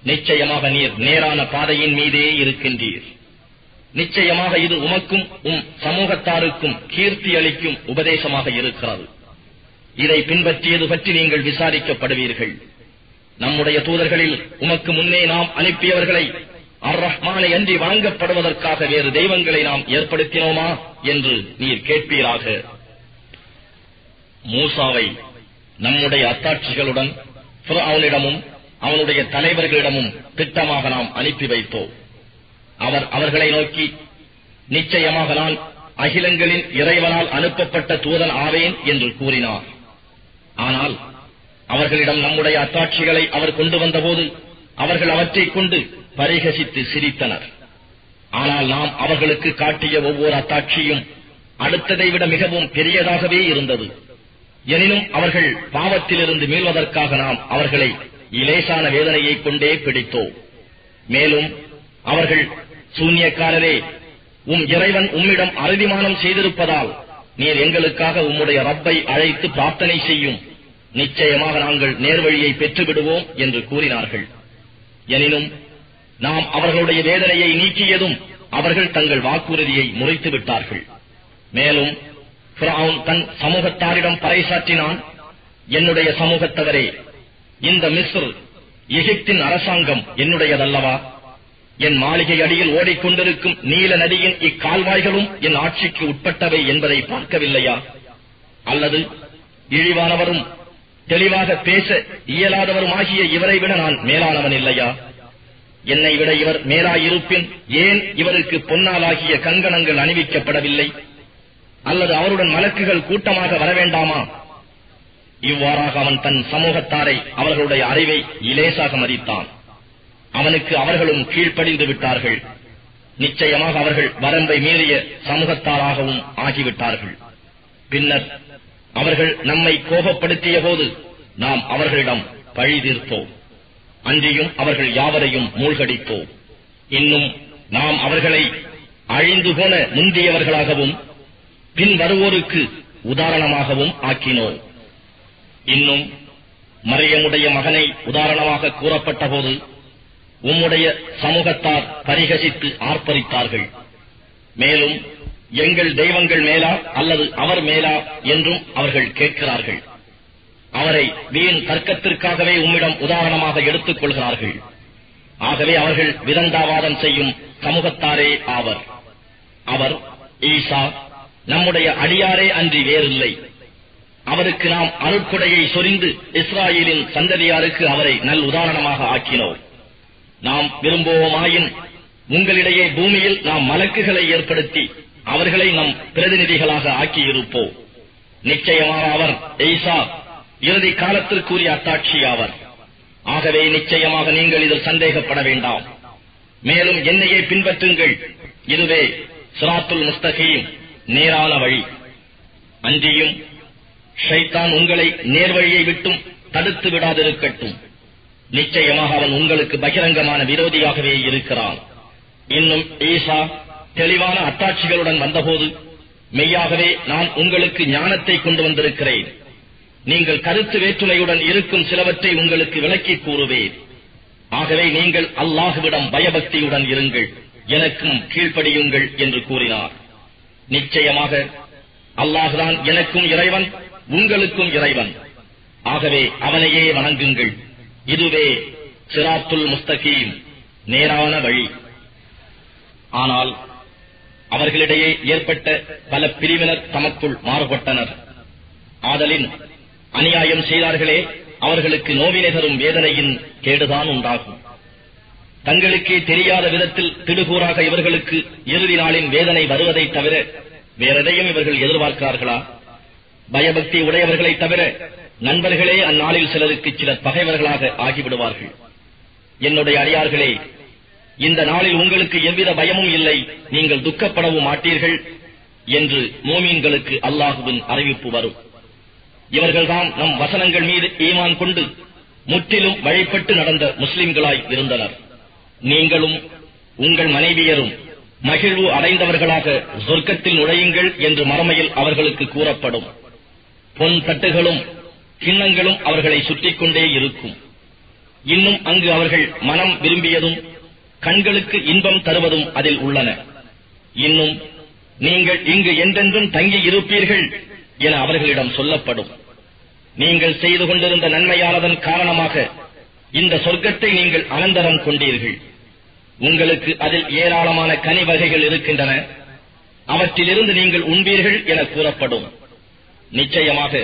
நிச்சயமாக நீர் நேரான பாதையின் மீதே இருக்கின்றீர். நிச்சயமாக இது உமக்கும் சமூகத்தாருக்கும் கீர்த்தி அளிக்கும் உபதேசமாக இருக்கிறது. இதை பின்பற்றியது பற்றி நீங்கள் விசாரிக்கப்படுவீர்கள். நம்முடைய தூதர்களில் உமக்கு முன்னே நாம் அனுப்பியவர்களை அர்-ரஹ்மானை அன்றி வணங்கப்படுவதற்காக வேறு தெய்வங்களை நாம் ஏற்படுத்தினோமா என்று நீர் கேட்பீராக. மூசாவை நம்முடைய அத்தாட்சிகளுடன் ஃபிர்அவுனிடமும் அவனுடைய தலைவர்களிடமும் திட்டமாக நாம் அனுப்பி வைத்தோம். அவர் அவர்களை நோக்கி, நிச்சயமாக நான் அகிலங்களின் இறைவனால் அனுப்பப்பட்ட தூதன் ஆவேன் என்று கூறினார். ஆனால் அவர்களிடம் நம்முடைய அத்தாட்சிகளை அவர் கொண்டு வந்தபோது அவர்கள் அவற்றைக் கொண்டு பரிகசித்து சிரித்தனர். ஆனால் நாம் அவர்களுக்கு காட்டிய ஒவ்வொரு அத்தாட்சியும் அடுத்ததை விட மிகவும் பெரியதாகவே இருந்தது. எனினும் அவர்கள் பாவத்திலிருந்து மீள்வதற்காக நாம் அவர்களை இலேசான வேதனையை கொண்டே பிடித்தோம். மேலும் அவர்கள், சூன்யக்காரரே, இறைவன் உம்மிடம் அறுதிமானம் செய்திருப்பதால் நீர் எங்களுக்காக உம்முடைய ரப்பை அழைத்து பிரார்த்தனை செய்யும், நிச்சயமாக நாங்கள் நேர்வழியை பெற்றுவிடுவோம் என்று கூறினார்கள். எனினும் நாம் அவர்களுடைய வேதனையை நீக்கியதும் அவர்கள் தங்கள் வாக்குறுதியை முறித்து விட்டார்கள். மேலும் ஃபிர்அவுன் தன் சமூகத்தாரிடம் பறைசாற்றினான், என்னுடைய சமூகத்தவரே, இந்த மிஸ்ர் எகிப்தின் அரசாங்கம் என்னுடையதல்லவா? என் மாளிகை அடியில் ஓடிக்கொண்டிருக்கும் நீல நதியின் இக்கால்வாய்களும் என் ஆட்சிக்கு உட்பட்டவை என்பதை பார்க்கவில்லையா? அல்லது இழிவானவரும் தெளிவாக பேச இயலாதவருமாகிய இவரை விட நான் மேலானவன் இல்லையா? என்னை விட இவர் மேலாயிருப்பின் ஏன் இவருக்கு பொன்னாலாகிய கங்கணங்கள் அணிவிக்கப்படவில்லை? அல்லது அவருடன் மலக்குகள் கூட்டமாக வரவேண்டாமா? இவ்வாறாக அவன் தன் சமூகத்தாரை அவர்களுடைய அறிவை இலேசாக மதித்தான். அவனுக்கு அவர்களும் கீழ்ப்படிந்து விட்டார்கள். நிச்சயமாக அவர்கள் வரம்பை மீறிய சமூகத்தாராகவும் ஆகிவிட்டார்கள். பின்னர் அவர்கள் நம்மை கோபப்படுத்திய போது நாம் அவர்களிடம் பழி தீர்த்தோம். அன்றியும் அவர்கள் யாவரையும் மூழ்கடித்தோம். இன்னும் நாம் அவர்களை அழிந்து போன முந்தியவர்களாகவும் பின் வருவோருக்கு உதாரணமாகவும் ஆக்கினோம். இன்னும் மரியமுடைய மகனை உதாரணமாக கூறப்பட்ட போது உம்முடைய சமூகத்தார் பரிகசித்து ஆர்ப்பரித்தார்கள். மேலும் எங்கள் தெய்வங்கள் மேலா அல்லது அவர் மேலா என்றும் அவர்கள் கேட்கிறார்கள். அவரை வீண் தர்க்கத்திற்காகவே உம்மிடம் உதாரணமாக எடுத்துக் கொள்கிறார்கள். ஆகவே அவர்கள் விதண்டாவாதம் செய்யும் சமூகத்தாரே ஆவர். அவர் ஈசா நம்முடைய அடியாரே அன்றி வேறில்லை. அவருக்கு நாம் அருட்கொடையை சொரிந்து இஸ்ராயேலின் சந்ததியாருக்கு அவரை நல் உதாரணமாக ஆக்கினோம். நாம் விரும்புவோமாயின் உங்களிடையே பூமியில் நாம் மலக்குகளை ஏற்படுத்தி அவர்களை நம் பிரதிநிதிகளாக ஆக்கியிருப்போம். நிச்சயமாக அவர் ஈசா இறுதி காலத்திற்குரிய அத்தாட்சியாவர். ஆகவே நிச்சயமாக நீங்கள் இதில் சந்தேகப்பட வேண்டாம். மேலும் என்னையே பின்பற்றுங்கள், இதுவே சிராத்துல் முஸ்தகீம், நேரான வழி. அன்றியும் ஷைத்தான் உங்களை நேர்வழியை விட்டும் தடுத்து விடாதிருக்கட்டும். நிச்சயமாக அவன் உங்களுக்கு பகிரங்கமான விரோதியாகவே இருக்கிறான். இன்னும் ஈசா தெளிவான அத்தாட்சிகளுடன் வந்தபோது, மெய்யாகவே நான் உங்களுக்கு ஞானத்தை கொண்டு வந்திருக்கிறேன். நீங்கள் கருத்து வேற்றுமையுடன் இருக்கும் சிலவற்றை உங்களுக்கு விளக்கி கூறுவேன். ஆகவே நீங்கள் அல்லாஹுவிடம் பயபக்தியுடன் இருங்கள், எனக்கும் கீழ்ப்படியுங்கள் என்று கூறினார். நிச்சயமாக அல்லாஹுதான் எனக்கும் இறைவன், உங்களுக்கும் இறைவன். ஆகவே அவனையே வணங்குங்கள். இதுவே சிராத்துல் முஸ்தகீம், நேரான வழி. ஆனால் அவர்களிடையே ஏற்பட்ட பல பிரிவினர் தமக்குள் மாறுபட்டனர். ஆதலின் அநியாயம் செய்தார்களே, அவர்களுக்கு நோவினை தரும் வேதனையின் கேடுதான் உண்டாகும். தங்களுக்கே தெரியாத விதத்தில் திடுகூறாக இவர்களுக்கு இறுதி நாளின் வேதனை வருவதை தவிர வேறெதையும் இவர்கள் எதிர்பார்க்கிறார்களா? பயபக்தி உடையவர்களை தவிர நண்பர்களே அந்நாளில் சிலருக்கு சிலர் பகைவர்களாக ஆகிவிடுவார்கள். என்னுடைய அடியார்களே, இந்த நாளில் உங்களுக்கு எவ்வித பயமும் இல்லை, நீங்கள் துக்கப்படவும் மாட்டீர்கள் என்று மோமீன்களுக்கு அல்லாஹுவின் அறிவிப்பு வரும். இவர்கள்தான் நம் வசனங்கள் மீது ஈமான் கொண்டு முற்றிலும் வழிபட்டு நடந்த முஸ்லிம்களாய் இருந்தனர். நீங்களும் உங்கள் மனைவியரும் மகிழ்வு அடைந்தவர்களாக சொர்க்கத்தில் நுழையுங்கள் என்று மறுமையில் அவர்களுக்கு கூறப்படும். பொன் தட்டுகளும் கிண்ணங்களும் அவர்களை சுற்றிக் கொண்டே இருக்கும். இன்னும் அங்கு அவர்கள் மனம் விரும்பியதும் கண்களுக்கு இன்பம் தருவதும் அதில் உள்ளன. இன்னும் நீங்கள் இங்கு என்றென்றும் தங்கி இருப்பீர்கள் என அவர்களிடம் சொல்லப்படும். நீங்கள் செய்து கொண்டிருந்த நன்மையானதன் காரணமாக இந்த சொர்க்கத்தை நீங்கள் அனந்தரம் கொண்டீர்கள். உங்களுக்கு அதில் ஏராளமான கனி வகைகள் இருக்கின்றன. அவற்றிலிருந்து நீங்கள் உண்பீர்கள் என கூறப்படும். நிச்சயமாக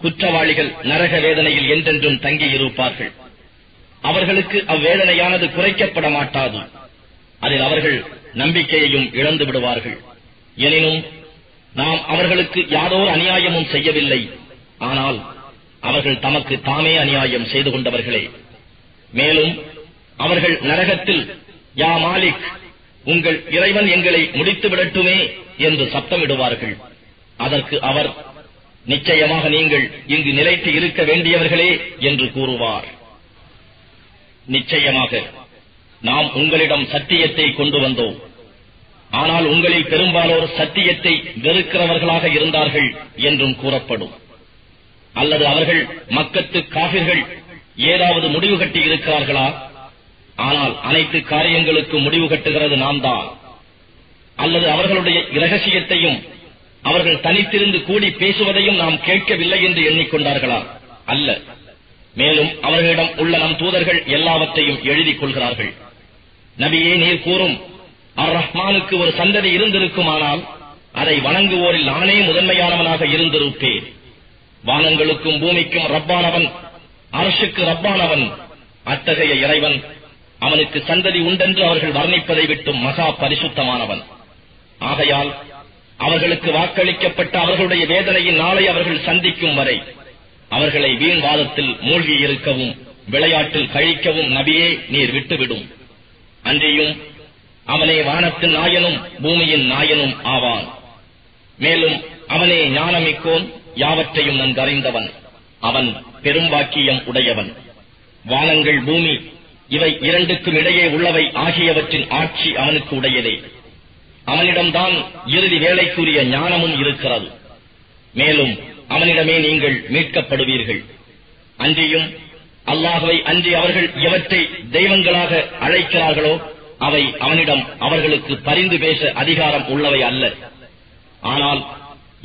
குற்றவாளிகள் நரக வேதனையில் என்றென்றும் தங்கியிருப்பார்கள். அவர்களுக்கு அவ்வேதனையானது குறைக்கப்பட மாட்டாது. அதில் அவர்கள் நம்பிக்கையையும் இழந்து விடுவார்கள். எனினும் நாம் அவர்களுக்கு யாதோர் அநியாயமும் செய்யவில்லை. ஆனால் அவர்கள் தமக்கு தாமே அநியாயம் செய்து கொண்டவர்களே. மேலும் அவர்கள் நரகத்தில், யா மாலிக், உங்கள் இறைவன் எங்களை முடித்து விடட்டுமே என்று சப்தமிடுவார்கள். அதற்கு அவர், நிச்சயமாக நீங்கள் இங்கு நிலைத்து இருக்க வேண்டியவர்களே என்று கூறுவார். நிச்சயமாக நாம் உங்களிடம் சத்தியத்தை கொண்டு வந்தோம். ஆனால் உங்களில் பெரும்பாலோர் சத்தியத்தை வெறுக்கிறவர்களாக இருந்தார்கள் என்றும் கூறப்படும். அல்லது அவர்கள் மக்கத்து காபிர்கள் ஏதாவது முடிவு கட்டி இருக்கிறார்களா? ஆனால் அனைத்து காரியங்களுக்கும் முடிவு கட்டுகிறது நாம் தான். அல்லது அவர்களுடைய இரகசியத்தையும் அவர்கள் தனித்திருந்து கூடி பேசுவதையும் நாம் கேட்கவில்லை என்று எண்ணிக்கொண்டார்களா? அல்ல. மேலும் அவர்களிடம் உள்ள நம் தூதர்கள் எல்லாவற்றையும் எழுதிக் கொள்கிறார்கள். நபியே, நீர் கூறும், அர் ரஹ்மானுக்கு ஒரு சந்ததி இருந்திருக்குமானால் அதை வணங்குவோரில் நானே முதன்மையானவனாக இருந்திருப்பேன். வானங்களுக்கும் பூமிக்கும் ரப்பானவன், அரசுக்கு ரப்பானவன். அத்தகைய இறைவன், அவனுக்கு சந்ததி உண்டென்று அவர்கள் வர்ணிப்பதை விட்டும் மகா பரிசுத்தமானவன். ஆகையால் அவர்களுக்கு வாக்களிக்கப்பட்ட அவர்களுடைய வேதனையின் நாளை அவர்கள் சந்திக்கும் வரை அவர்களை வீண்வாதத்தில் மூழ்கி இருக்கவும் விளையாட்டில் கழிக்கவும் நபியே நீர் விட்டுவிடும். அன்றியும் அவனே வானத்தின் நாயனும் பூமியின் நாயனும் ஆவான். மேலும் அவனே ஞானமிக்கோன், யாவற்றையும் நன்கறிந்தவன். அவன் பெரும்பாக்கியம் உடையவன். வானங்கள், பூமி இவை இரண்டுக்கும் இடையே உள்ளவை ஆகியவற்றின் ஆட்சி அவனுக்கு உடையதே. அவனிடம்தான் இறுதி வேலைக்குரிய ஞானமும் இருக்கிறது. மேலும் அவனிடமே நீங்கள் மீட்கப்படுவீர்கள். அன்றியும் அல்லாஹ்வை அன்றி அவர்கள் எவற்றை தெய்வங்களாக அழைக்கிறார்களோ அவை அவனிடம் அவர்களுக்கு பரிந்து பேச அதிகாரம் உள்ளவை அல்ல. ஆனால்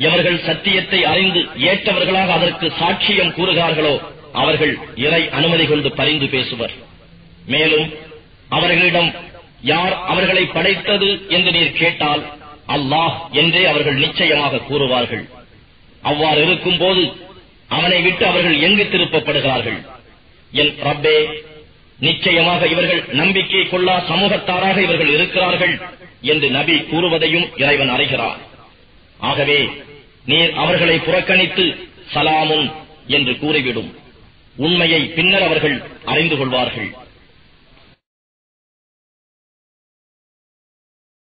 எவர்கள் சத்தியத்தை அறிந்து ஏற்றவர்களாக அதற்கு சாட்சியம் கூறுகிறார்களோ அவர்கள் இறை அனுமதி கொண்டு பரிந்து பேசுவர். மேலும் அவர்களிடம் யார் அவர்களை படைத்தது என்று நீர் கேட்டால் அல்லாஹ் என்றே அவர்கள் நிச்சயமாக கூறுவார்கள். அவ்வாறு இருக்கும் போது அவனை விட்டு அவர்கள் எங்கு திருப்பப்படுகிறார்கள்? என் ரப்பே, நிச்சயமாக இவர்கள் நம்பிக்கை கொள்ளா சமூகத்தாராக இவர்கள் இருக்கிறார்கள் என்று நபி கூறுவதையும் இறைவன் அறிகிறார். ஆகவே நீர் அவர்களை புறக்கணித்து சலாமுன் என்று கூறிவிடும். உண்மையை பின்னர் அவர்கள் அறிந்து கொள்வார்கள்.